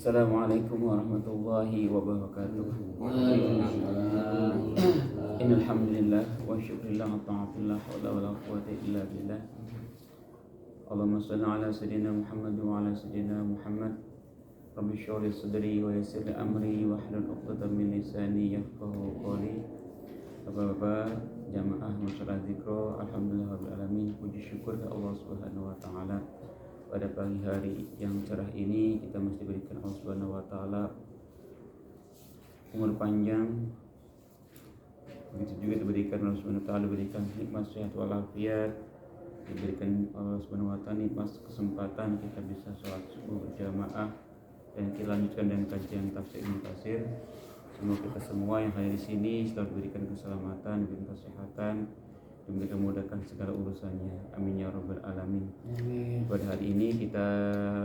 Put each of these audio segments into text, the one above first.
Assalamualaikum warahmatullahi wabarakatuh. Innal hamdalillah wa syukurillah wa ta'atillah wa la wala quwwata illa billah. Allahumma shalli ala sayyidina Muhammad wa ala sayyidina Muhammad. Rabbi shrah li sadri wa yassir li amri wa hlul 'uqdatam min lisani yafqahu qawli. Bapak-bapak jamaah masyarakat zikro, alhamdulillah rabbil alamin. Puji syukur ke Allah Subhanahu wa taala. Pada pagi hari yang cerah ini kita mesti berikan Allah Subhanahu wa taala umur panjang. Begitu juga diberikan Allah Subhanahu wa taala berikan nikmat sehat walafiat, diberikan Allah Subhanahu wa taala nikmat kesempatan kita bisa sholat subuh berjamaah dan kita lanjutkan dengan kajian tafsir Ibnu Katsir. Semoga kita semua yang hadir di sini selalu diberikan keselamatan, diberikan kesehatan, diberikan memudahkan segala urusannya. Amin ya rabbal alamin. Amin. Pada hari ini kita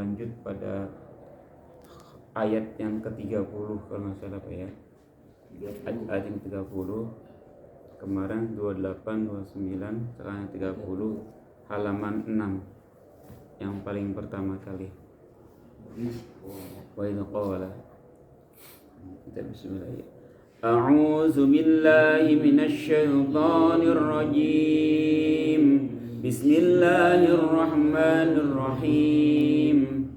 lanjut pada ayat yang ke-30 kalau nggak salah Pak ya. Ayat yang ke-30. Kemarin 28, 29, sekarang 30, halaman 6. Yang paling pertama kali. Wa idza qala. Kita bismillah. A'udzu billahi minasy syaithanir rajim. Bismillahirrahmanirrahim.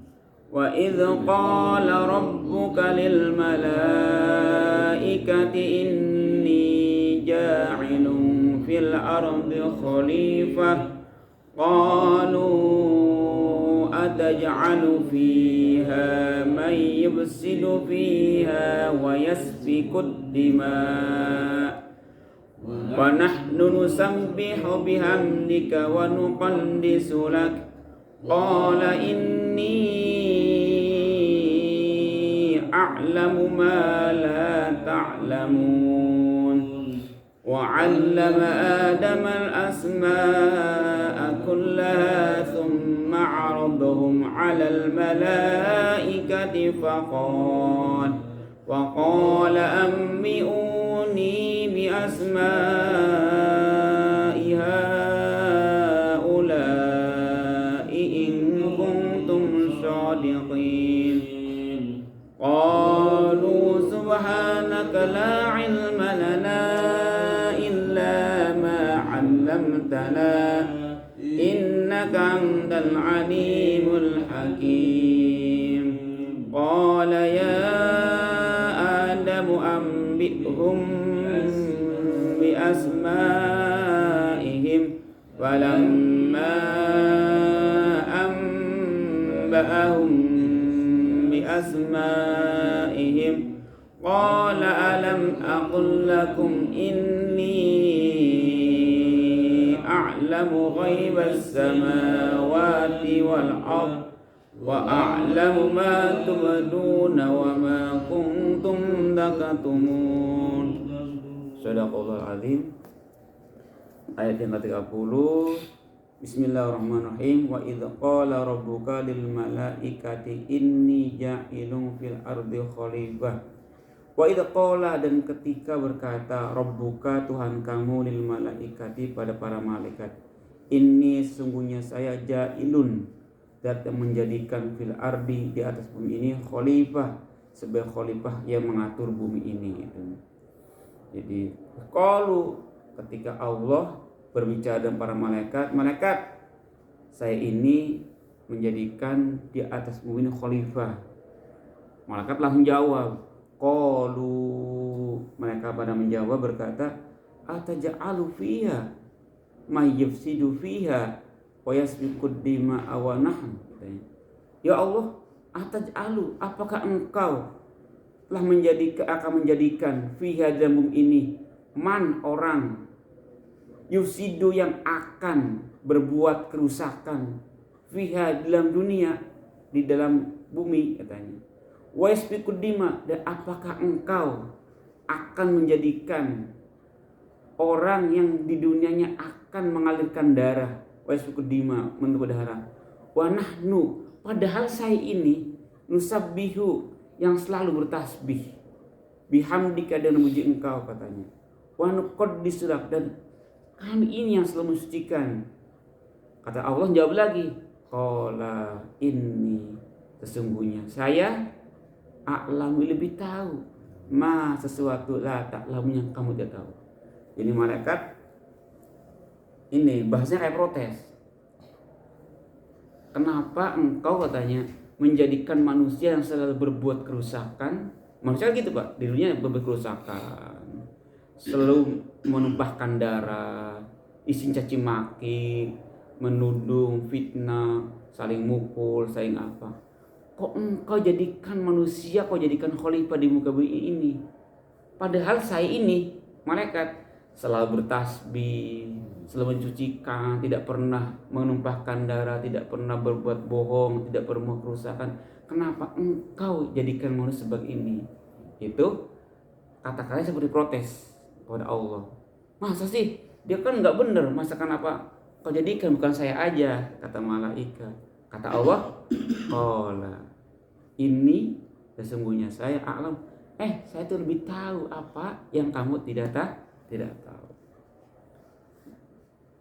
Wa idz qala rabbuka lil malaikati inni ja'ilun fil ardi khalifah qalu ataj'alu fiha man yufsidu fiha wa yasfiku dima wa nahnu nusabbihu bihamdika wa nuqaddisu lak qala inni a'lamu ma la ta'lamun wa 'allama adama al-asma'a kullaha thumma 'aradahum 'ala al-malaikati faqala ammi'uni bi asma'i haula'i in kuntum shadiqin qalu subhanaka la 'ilma lana illa ma 'allamtana innaka antal alimul hakim. Qala ya Adamu anbi'hum bi asma'ihim falamma anba'ahum bi asma'ihim qala alam aqul lakum inni a'lamu ghaibas samawati wal ard wa a'lamu ma tubduna wa ma kuntum takatumun. Shadaqallahul azim. Ayat yang ke-30. Bismillahirrahmanirrahim. Wa idz qala rabbuka lil malaikati inni ja'ilun fil ardi khalifah. Wa idz qala, dan ketika berkata rabbuka Tuhan kamu lil malaikati pada para malaikat, inni sungguhnya saya ja'ilun zat yang menjadikan fil ardi di atas bumi ini khalifah, sebagai khalifah yang mengatur bumi ini gitu. Jadi qalu, ketika Allah berbicara dengan para malaikat, saya ini menjadikan di atas bumi ini khalifah. Malaikat langsung jawab, qalu, mereka pada menjawab berkata, ataj'alu fiha may yufsidu fiha wa yasfiku dima'a wa nahnu. Ya Allah, ataj'alu, apakah engkau telah akan menjadikan fiha dalam bumi ini man orang yufsidu yang akan berbuat kerusakan fiha dalam dunia, di dalam bumi katanya, wa yasfiku dima, dan apakah engkau akan menjadikan orang yang di dunianya akan mengalirkan darah, wa yasfiku dima, menumpah darah, wa nahnu, padahal saya ini nusabbihu, yang selalu bertasbih, bihamdika, dan memuji engkau katanya, wa nuqaddisu lak, dan kami ini yang selalu mensucikan. Kata Allah jawab lagi, qala inni, sesungguhnya saya a'lamu lebih tahu ma sesuatu la ta'lamu yang kamu tidak tahu. Jadi malaikat ini bahasanya kayak protes. Kenapa engkau katanya menjadikan manusia yang selalu berbuat kerusakan? Manusia gitu Pak, di dunia berbuat kerusakan, selalu menumpahkan darah, isin caci maki, menudung, fitnah, saling mukul, saling apa. Kok engkau jadikan manusia, kau jadikan khalifah di muka bumi ini? Padahal saya ini malaikat selalu bertasbih, selalu mencucikan, tidak pernah menumpahkan darah, tidak pernah berbuat bohong, tidak pernah kerusakan. Kenapa engkau jadikan manusia sebagai ini? Itu kata-katanya seperti protes kepada Allah. Masa sih? Dia kan nggak benar. Masa kenapa kau jadikan, bukan saya aja? Kata malaikat. Kata Allah, qala ini sesungguhnya saya a'lam. Saya tuh lebih tahu apa yang kamu tidak tahu.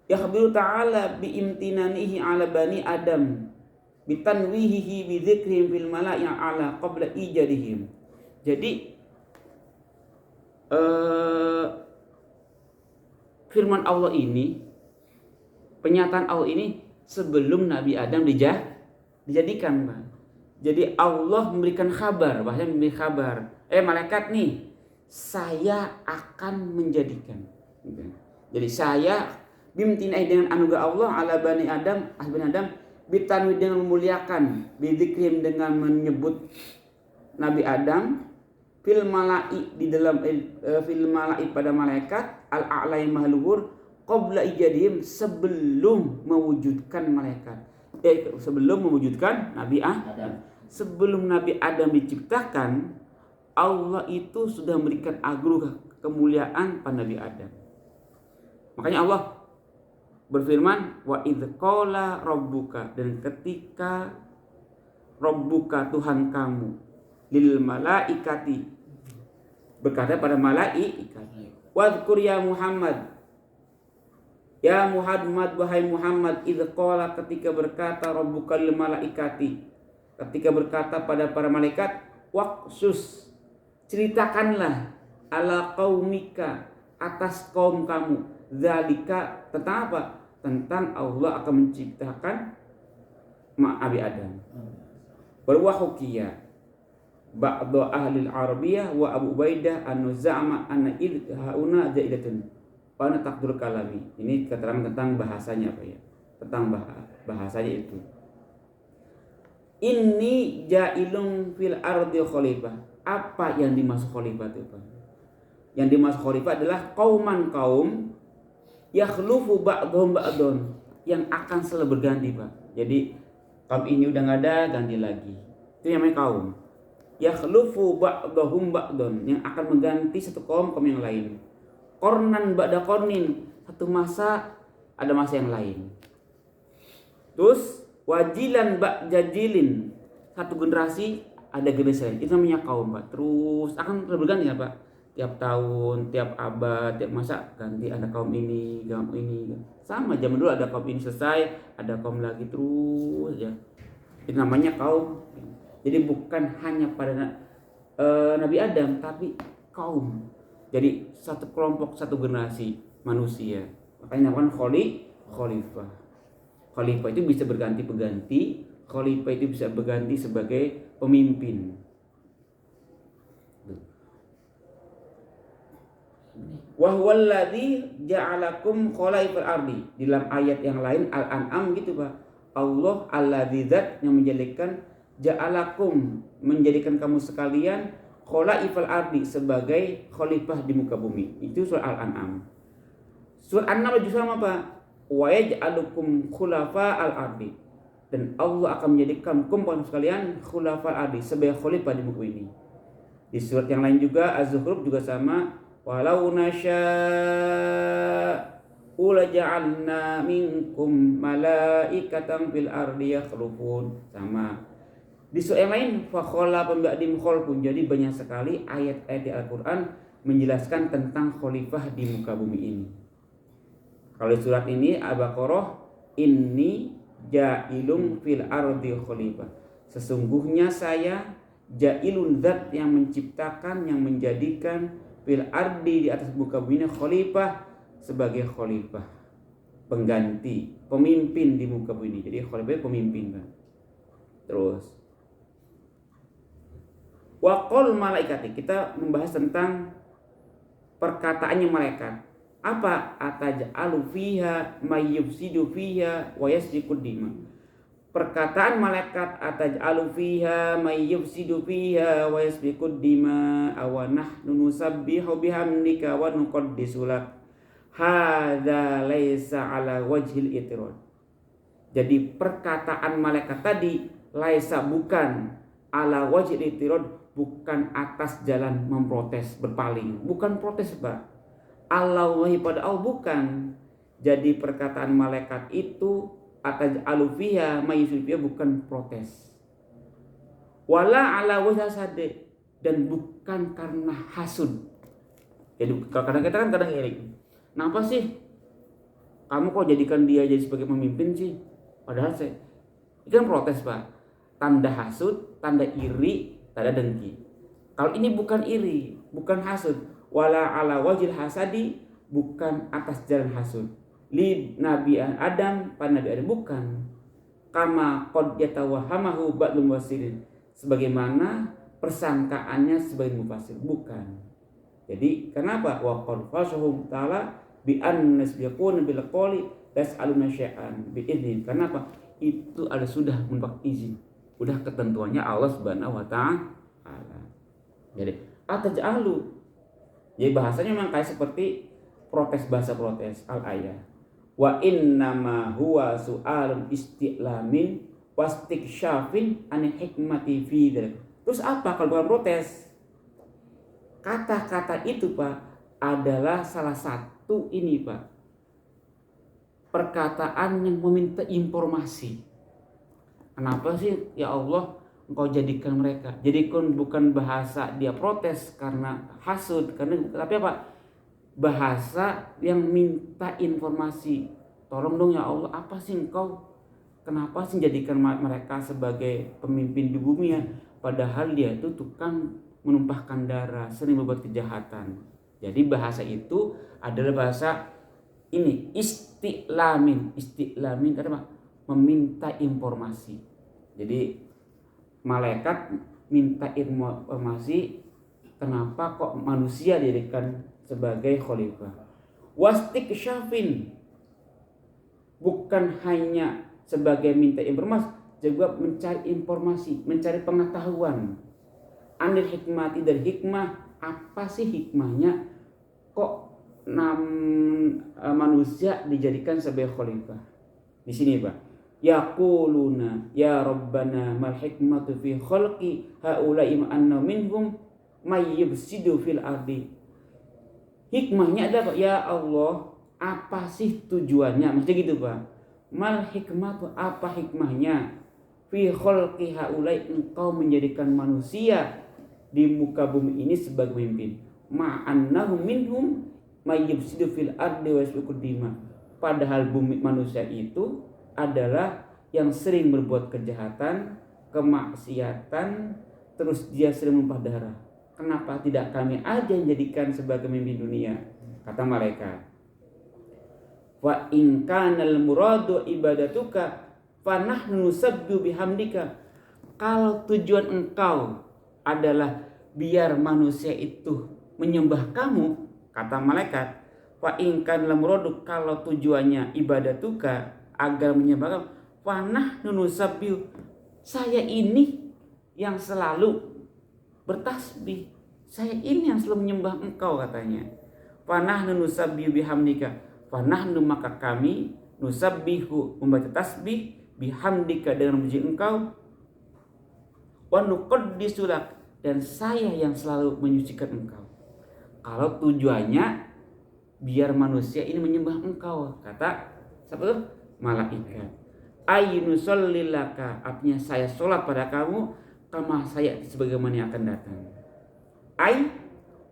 Yakhbiru ta'ala biimtinanihi ala bani Adam bitanwihihi bidzikrihim fil mala'i ala qabla ijadihim. Jadi firman Allah ini, penyataan Allah ini sebelum Nabi Adam dijadikan, Pak. Jadi Allah memberikan kabar, bahasanya memberi kabar. Malaikat nih, saya akan menjadikan. Jadi saya bimtinai dengan anugerah Allah ala bani Adam, bitanwi dengan memuliakan, bidzikrim dengan menyebut Nabi Adam, fil mala'i di dalam fil mala'i pada malaikat, al-a'lai mahluhur, qabla ijadihim sebelum mewujudkan malaikat. Sebelum mewujudkan Nabi Adam. Sebelum Nabi Adam diciptakan, Allah itu sudah memberikan anugerah kemuliaan pada Nabi Adam. Makanya Allah berfirman, wa idz qala rabbuka, dan ketika rabbuka Tuhan kamu lil malaikati berkata pada malaikat, wadhkur ya Muhammad, ya Muhammad, wahai Muhammad, idz qala ketika berkata rabbuka lil malaikati, ketika berkata pada para malaikat, waqsus ceritakanlah ala qaumika atas kaum kamu, zalika tentang apa? Tentang Allah akan menciptakan Nabi Adam. Wa hukiya ba'du ahli al-arabiyah wa Abu Ubaidah an-Nuzama anna id hauna zaidatun wa ana taqdur kalami. Ini keterangan tentang bahasanya apa ya? Tentang bahasanya itu. Ini ja'ilun fil ardi khalifah. Apa yang dimaksud khalifah itu, Pak? Yang dimaksud khalifah adalah kaum yakhlufu ba'dhum ba'don, yang akan selalu berganti, Pak. Jadi kaum ini udah nggak ada, ganti lagi. Itu yang namanya kaum. Yakhlufu ba'dhum ba'don, yang akan mengganti satu kaum yang lain. Qarnan ba'da qarnin, satu masa ada masa yang lain. Terus wajilan ba'jajilin, satu generasi ada generasi lain. Itu namanya kaum, Pak. Terus akan terus berganti ya, Pak. Tiap tahun, tiap abad, tiap masa ganti, ada kaum ini, kaum ini. Sama zaman dulu ada kaum ini selesai, ada kaum lagi terus ya. Itu namanya kaum. Jadi bukan hanya pada Nabi Adam, tapi kaum. Jadi satu kelompok, satu generasi manusia. Makanya namanya khalifah. Khalifah itu bisa berganti-ganti. Khalifah itu bisa berganti sebagai pemimpin. Wa huwallazi ja'alakum khalaifal ardi. Di dalam ayat yang lain Al-An'am gitu, Pak. Allah alladzi zat yang menjadikan ja'alakum, menjadikan kamu sekalian khalaifal ardi, sebagai khalifah di muka bumi. Itu surah Al-An'am. Surah An-Naml juga sama, Pak. Wa yaj'alukum khulafa'al ardi. Dan Allah akan menjadikan kamu sekalian khulafa'al ardi, sebagai khalifah di muka ini. Di surat yang lain juga Az-Zukhruf juga sama. Walau nasya'u laja'alna minkum malaikatan fil ardi yakhlufun. Sama. Di surat yang lain fa khalafa min ba'dihim khalfun. Jadi banyak sekali ayat-ayat di Al-Qur'an menjelaskan tentang khalifah di muka bumi ini. Kalau surat ini Al-Baqarah, inni ja'ilun fil ardi khalifah. Sesungguhnya saya Jailun zat yang menciptakan, yang menjadikan fil ardi di atas muka bumi khalifah sebagai khalifah, pengganti, pemimpin di muka bumi. Jadi khalifah pemimpin kan. Terus waqul malaikati, kita membahas tentang perkataannya malaikat. Apa? Ataj'alu fiha may yufsidu fiha wa yasfiku dima. Perkataan malaikat ataj'alu fiha may yufsidu fiha wa yasfiku dima aw nahnu nusabbihu bihamdika wa nuqaddisu lak. Hadza laisa ala wajhil itirad. Jadi perkataan malaikat tadi laisa, bukan ala wajhil itirad, bukan atas jalan memprotes, berpaling, bukan protes Pak. Allahi pada Allah, bukan. Jadi perkataan malaikat itu ataj'alu fiha may yufsidu fiha bukan protes. Wala ala wajh hasad, dan bukan karena hasud. Jadi kadang kita kan kadang iri. Kenapa sih kamu kok jadikan dia jadi sebagai pemimpin sih? Padahal saya itu kan protes Pak. Tanda hasud, tanda iri, tanda dengki. Kalau ini bukan iri, bukan hasud. Wala ala wajil hasadi, bukan atas jalan hasud. Li Nabi Adam, pada Nabi Adam, bukan. Kama qad yatawahamahu ba'dul mufassirin, sebagaimana persangkaannya sebagai mufassir, bukan. Jadi kenapa? Wa qad fasahum ta'ala bi an nasbiqun bil qawli tas'aluna syai'an bi idzin. Kenapa? Itu ada sudah mendapat izin. Udah ketentuannya Allah Subhanahu wa taala. Jadi ataj'alu, jadi bahasanya memang kayak seperti protes, bahasa protes al-ayah. Wa innama huwa su'alun isti'lamin wastiksyafin an hikmati fi dzalik. Terus apa kalau bukan protes? Kata-kata itu Pak adalah salah satu ini Pak, perkataan yang meminta informasi. Kenapa sih ya Allah Engkau jadikan mereka? Jadikan bukan bahasa dia protes karena hasud, karena tapi apa? Bahasa yang minta informasi. Tolong dong ya Allah, apa sih Engkau? Kenapa sih jadikan mereka sebagai pemimpin di bumi ya? Padahal dia itu tukang menumpahkan darah, sering berbuat kejahatan. Jadi bahasa itu adalah bahasa ini isti'lamin. Isti'lamin karena meminta informasi. Jadi malaikat minta informasi kenapa kok manusia dijadikan sebagai khalifah. Wastiksyafin, bukan hanya sebagai minta informasi, juga mencari informasi, mencari pengetahuan. Anil hikmati, dari hikmah, apa sih hikmahnya kok manusia dijadikan sebagai khalifah? Di sini Pak, yaquluna ya rabbana mal hikmatu fi khalqi haula'i ma anna minhum may yufsidu fil ardi. Hikmahnya adalah ya Allah, apa sih tujuannya? Maksudnya gitu Pak. Mal hikmatu, apa hikmahnya? Fi khalqi haula'i, engkau menjadikan manusia di muka bumi ini sebagai pemimpin. Ma'annahum minhum may yufsidu fil ardi wa yasfiku dima. Padahal bumi manusia itu adalah yang sering berbuat kejahatan, kemaksiatan, terus dia sering menumpah darah. Kenapa tidak kami aja yang jadikan sebagai pemimpin dunia? Kata malaikat. Wa in kanal muradu ibadatuka fa nahnu nusabbihu bihamdika. Kalau tujuan engkau adalah biar manusia itu menyembah kamu, kata malaikat, fa in kanal muradu, kalau tujuannya ibadatuka agar menyembah kamu, fa nahnu nusabbihu, saya ini yang selalu bertasbih, saya ini yang selalu menyembah engkau, katanya. Fa nahnu nusabbihu bihamdika, fa nahnu, maka kami, nusabbihu, membaca tasbih, bihamdika, dengan memuji engkau, wa nuqaddisu lak, dan saya yang selalu menyucikan engkau. Kalau tujuannya biar manusia ini menyembah engkau, kata siapa tuh? Malaikat. Ayyunusallilaka, artinya saya sholat pada kamu kama saya sebagaimana yang akan datang. Ay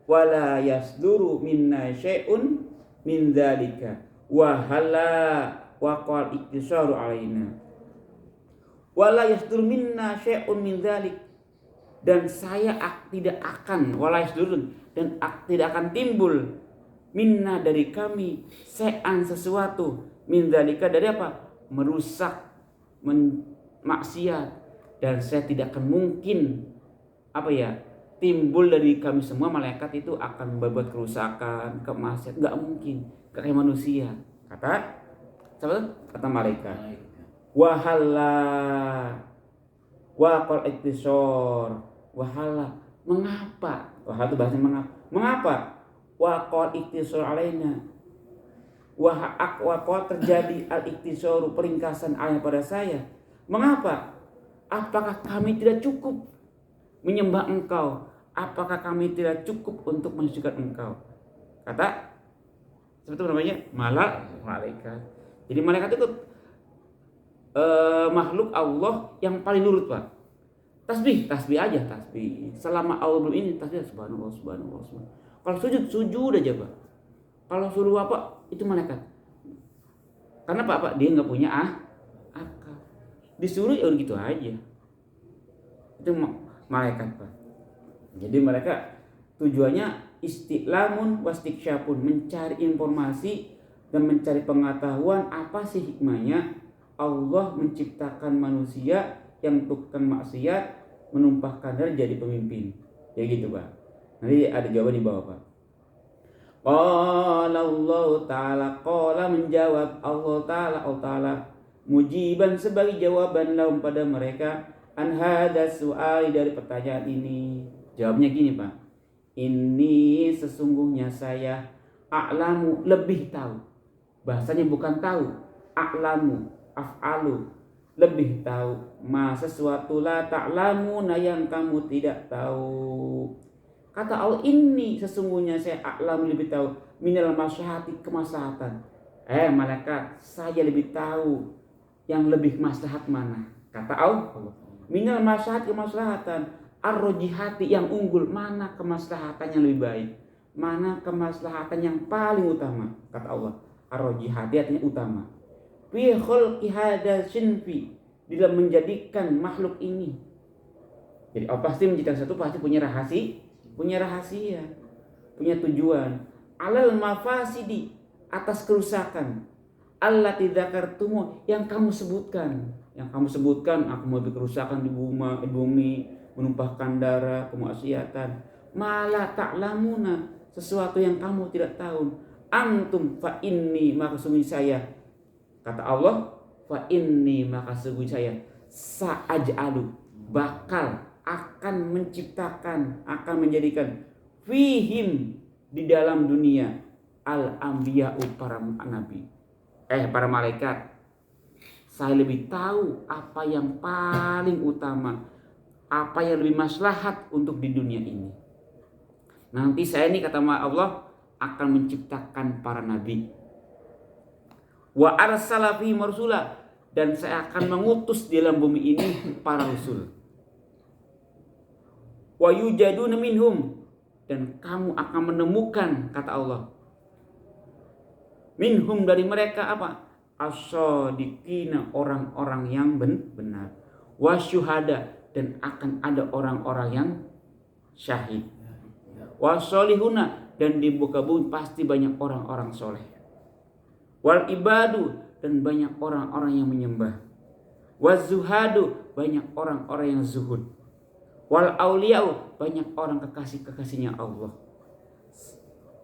wala yasduru minna syai'un min dzalika wa hala wa qal iktisaru alaina. Wala yasduru minna syai'un min dzalik. dan saya tidak akan dan tidak akan timbul minna dari kami se'an sesuatu min dzalika dari apa? Merusak, maksiat, dan saya tidak akan mungkin timbul dari kami semua malaikat itu akan berbuat kerusakan, kemaksiatan, nggak mungkin, kayak manusia. Kata malaikat. Wahala waqal iktisor, wahala, mengapa? Wahala itu bahasa mengapa? Waqal iktisor alaina, waqal terjadi al iktisor, peringkasan ayat pada saya. Mengapa? Apakah kami tidak cukup menyembah engkau? Apakah kami tidak cukup untuk mensucikan engkau? Kata seperti namanya malaikat. Jadi malaikat itu makhluk Allah yang paling nurut, Pak. Tasbih aja, tasbih. Selama Allah belum ini tasbih subhanallah. Kalau sujud aja, Pak. Kalau suruh apa itu malaikat. Karena Pak dia nggak punya akal. Disuruh ya gitu aja. Itu malaikat, Pak. Jadi mereka tujuannya istilamun wastiksyafun, mencari informasi dan mencari pengetahuan apa sih hikmahnya Allah menciptakan manusia yang tukang maksiat, menumpahkan darah jadi pemimpin. Jadi gitu, Pak. Nanti ada jawaban di bawah, Pak. Qala Allah Ta'ala, qala menjawab Allah Ta'ala mujiban sebagai jawaban lahum pada mereka an hadas su'ali dari pertanyaan ini. Jawabnya gini, Pak. Ini sesungguhnya saya a'lamu, lebih tahu. Bahasanya bukan tahu, a'lamu, af'alu, lebih tahu, ma sesuatu la ta'lamuna yang kamu tidak tahu. Kata Allah, ini sesungguhnya saya a'lamu, lebih tahu, minal maslahati, kemaslahatan. Malaikat, saya lebih tahu yang lebih maslahat mana. Kata Allah, minal maslahati, kemaslahatan, ar-rajihati, yang unggul, mana kemaslahatan yang lebih baik, mana kemaslahatan yang paling utama. Kata Allah, ar-rajihati artinya utama. Fi khalqi hadzal sinfi, dalam menjadikan makhluk ini. Jadi Allah pasti menciptakan satu, pasti punya rahasia, punya tujuan. Alal mafasidi, atas kerusakan. Allati dzakartumu, yang kamu sebutkan. Aku mau kerusakan di bumi, menumpahkan darah, kemaksiatan. Mala ta'lamuna, sesuatu yang kamu tidak tahu. Antum fa inni, maka sungguh saya. Kata Allah, fa inni, maka sungguh saya sa'aj'alu, bakal akan menciptakan, akan menjadikan fihim, di dalam dunia, al-anbiya'u, para nabi, para malaikat. Saya lebih tahu apa yang paling utama, apa yang lebih maslahat untuk di dunia ini. Nanti saya ini, kata Allah, akan menciptakan para nabi. Wa arsala fihim rasula, dan saya akan mengutus di dalam bumi ini para rasul. Wa yujaduna minhum, dan kamu akan menemukan, kata Allah, minhum, dari mereka apa? As-shadiqina, orang-orang yang benar. Wasyuhada, dan akan ada orang-orang yang syahid. Wasolihuna, dan di muka bumi pasti banyak orang-orang soleh. Wal ibadu, dan banyak orang-orang yang menyembah. Wazuhadu, banyak orang-orang yang zuhud. Wal auliyau, banyak orang kekasih-kekasihnya Allah.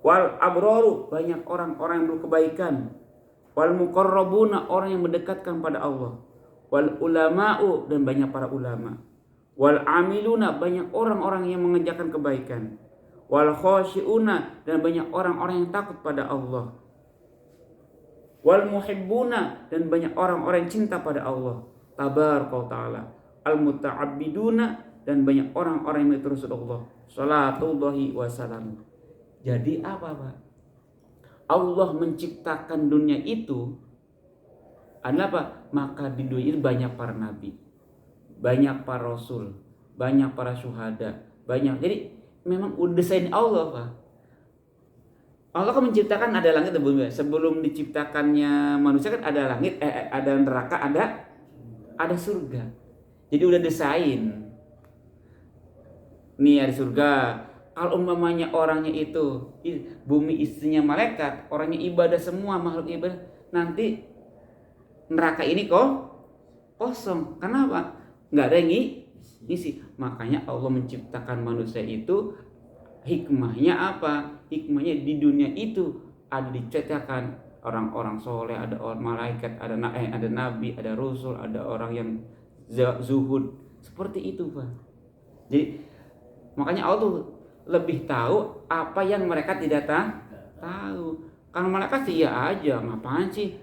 Wal abroru, banyak orang-orang yang berkebaikan. Wal muqarrabuna, orang yang mendekatkan pada Allah. Wal ulama'u, dan banyak para ulama. Wal amiluna, banyak orang-orang yang mengerjakan kebaikan. Wal khosyi'una, dan banyak orang-orang yang takut pada Allah. Wal muhibbuna, dan banyak orang-orang yang cinta pada Allah tabaraka ta'ala. Al muta'abbiduna, dan banyak orang-orang yang mengikuti Rasulullah salatullahi wasallam. Jadi apa, Pak? Allah menciptakan dunia itu adalah apa? Maka di dunia itu banyak para nabi, banyak para rasul, banyak para syuhada, banyak. Jadi memang udah desain Allah, Pak. Allah kan menciptakan ada langit dan bumi. Sebelum diciptakannya manusia kan ada langit, ada neraka, ada surga. Jadi udah desain. nih ya di surga. Kalau umpamanya orangnya itu bumi isinya malaikat, orangnya ibadah semua, makhluk ibadah, nanti neraka ini kok kosong. Kenapa? Nggak ada yang ngisi. Makanya Allah menciptakan manusia itu, hikmahnya apa? Hikmahnya di dunia itu ada diciptakan orang-orang soleh, ada orang malaikat, ada nabi, ada rasul, ada orang yang zuhud. Seperti itu, Pak. Jadi makanya Allah tuh lebih tahu apa yang mereka tidak tahu. Kalau mereka sih ya aja, ngapain sih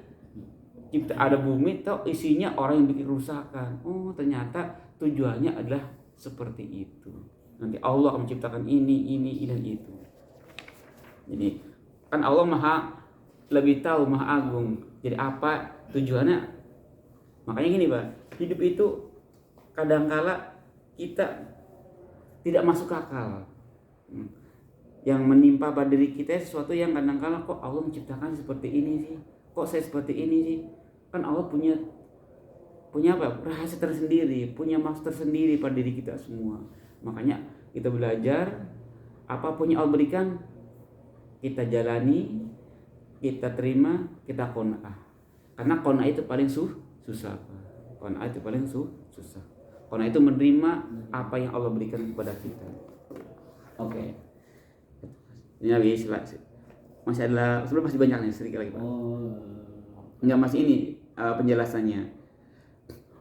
cipta ada bumi toh isinya orang yang bikin kerusakan. Oh, ternyata tujuannya adalah seperti itu. Nanti Allah akan menciptakan ini dan itu. Jadi kan Allah maha lebih tahu, maha agung. Jadi apa tujuannya? Makanya gini, Pak, hidup itu kadangkala kita tidak masuk akal. Yang menimpa pada diri kita sesuatu yang kadang-kala kok Allah menciptakan seperti ini sih, kok saya seperti ini sih. Kan Allah punya apa? Rahasia tersendiri, punya maksud tersendiri pada diri kita semua. Makanya kita belajar apapun yang Allah berikan, kita jalani, kita terima, kita qanaah. Karena qanaah itu paling susah. Qanaah itu paling susah. Qanaah itu menerima apa yang Allah berikan kepada kita. Oke. Ini habis masih ada sebelum masih banyak nih sedikit lagi, Pak. Enggak, masih ini penjelasannya.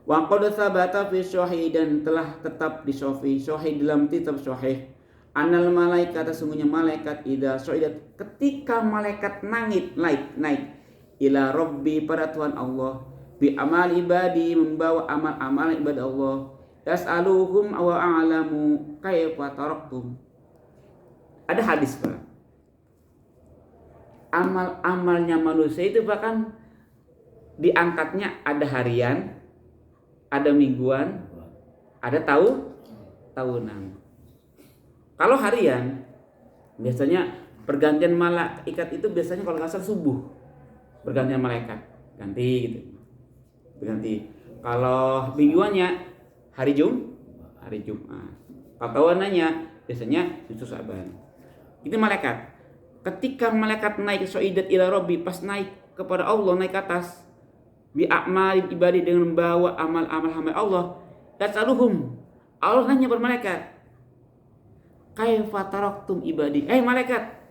Wa qad tsabata fi sahih, dan telah tetap di sahih dalam kitab sahih, anal malaikat, sesungguhnya malaikat idza su'idat, ketika malaikat naik ila rabbi, pada Tuhan Allah, bi amal ibadi, membawa amal-amal ibadah Allah, yas'aluhum wa a'lamu kaifa taraktum. Ada hadis, Pak. Amal-amalnya manusia itu bahkan diangkatnya ada harian, ada mingguan, ada tahunan. Kalau harian biasanya pergantian malaikat itu biasanya kalau nggak salah subuh, pergantian malaikat ganti gitu, berganti. Kalau mingguannya hari Jumat. Kalau tahunannya biasanya Justus Saban. Itu malaikat. Ketika malaikat naik soidat ila rabbi, pas naik kepada Allah, naik ke atas, bi a'mal ibadi, dengan membawa amal-amal hamba Allah, yasaluhum, Allah nanya kepada malaikat, kaifa taraktum ibadi, malaikat,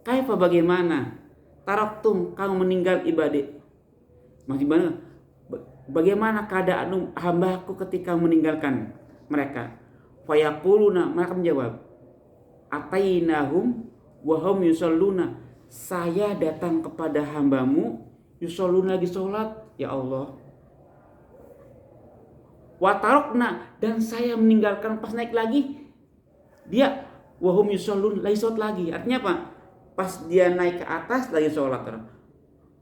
kaifa, bagaimana, taraktum, kamu meninggal ibadi, bagaimana keadaan hambaku ketika meninggalkan mereka. Fayaquluna, mereka menjawab, atainahum wahum yusalluna, saya datang kepada hambamu yusalluna, lagi sholat ya Allah. Watarokna, dan saya meninggalkan, pas naik lagi dia wahum yusallun, lagi sholat lagi. Artinya apa? Pas dia naik ke atas lagi sholat,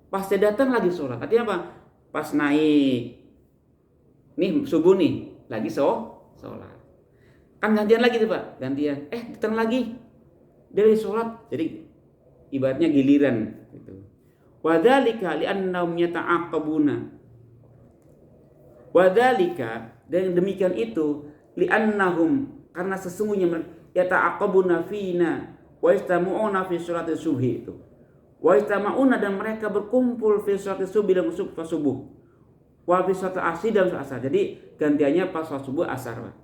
pas dia datang lagi sholat. Artinya apa? Pas naik nih subuh nih lagi sholat. Kan gantian lagi tuh, Pak, gantian. Datang lagi dari sholat, jadi ibaratnya giliran gitu. Wadzalika li'annahum yata'aqabuna. Wadzalika, dan demikian itu, li'annahum, karena sesungguhnya yata'aqabuna fina wa istamu'una fi sholati subhi itu. Wa istama'una, dan mereka berkumpul fi sholati subhi, dan subuh. Wa fi sholati asri, dan asar. Jadi gantiannya pas sholat subuh asar, Pak.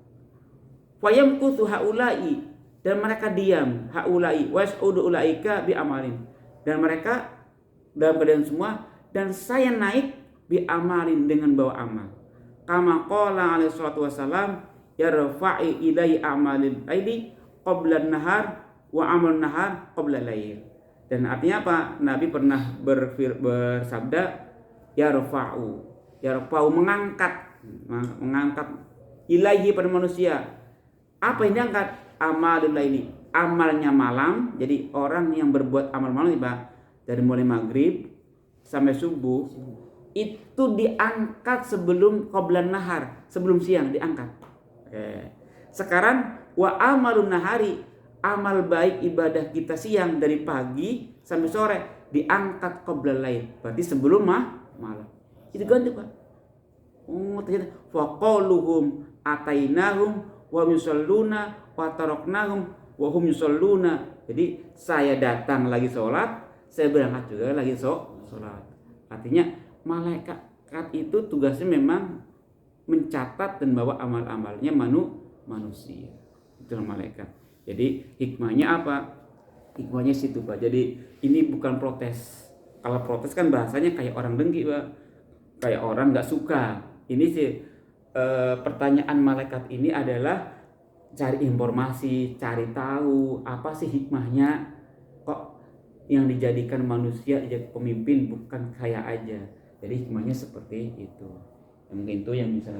Wa yamkuthu haula'i, dan mereka diam, haulai was'udu ulaika bi amalin, dan mereka dalam keadaan semua, dan saya naik bi amalin, dengan bawa amal. Kama qala alaihi salatu wasalam, yarfa'i ilai amalil aidi qabla nahar wa amal nahar qabla lail. Dan artinya apa? Nabi pernah bersabda, yarfa'u, mengangkat ilaihi, pada manusia. Apa yang diangkat? Amalul laili, amalnya malam. Jadi orang yang berbuat amal malam, Pak, dari mulai maghrib sampai subuh, itu diangkat sebelum qablan nahar, sebelum siang diangkat. Sekarang wa amalun nahari, amal baik ibadah kita siang dari pagi sampai sore, diangkat qabla lail, berarti sebelum malam. Itu ganti, Pak. Ternyata faqaluhum atainahum wa yusalluna wa taraknahum wa hum yusalluna. Jadi saya datang lagi sholat, saya berangkat juga lagi sholat. Artinya malaikat itu tugasnya memang mencatat dan bawa amal-amalnya manusia. Itulah malaikat. Jadi hikmahnya apa? Hikmahnya situ Pak. Jadi ini bukan protes. Kalau protes kan bahasanya kayak orang dengki Pak. Kayak orang nggak suka. Ini sih pertanyaan malaikat ini adalah cari informasi, cari tahu apa sih hikmahnya kok yang dijadikan manusia jadi pemimpin bukan kaya aja. Jadi hikmahnya seperti itu. Mungkin itu yang bisa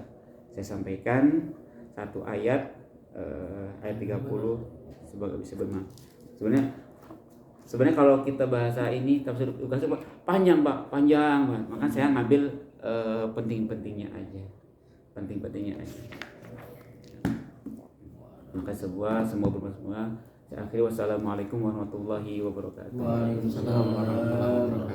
saya sampaikan. Satu ayat 30 sebagai bisa bermakna. Sebenarnya kalau kita bahasa ini tafsir Lukas panjang banget. Maka saya ngambil penting-pentingnya aja. Maka semua bermanfaat semua. Saya akhiri wassalamualaikum warahmatullahi wabarakatuh. Waalaikumsalam warahmatullahi wabarakatuh.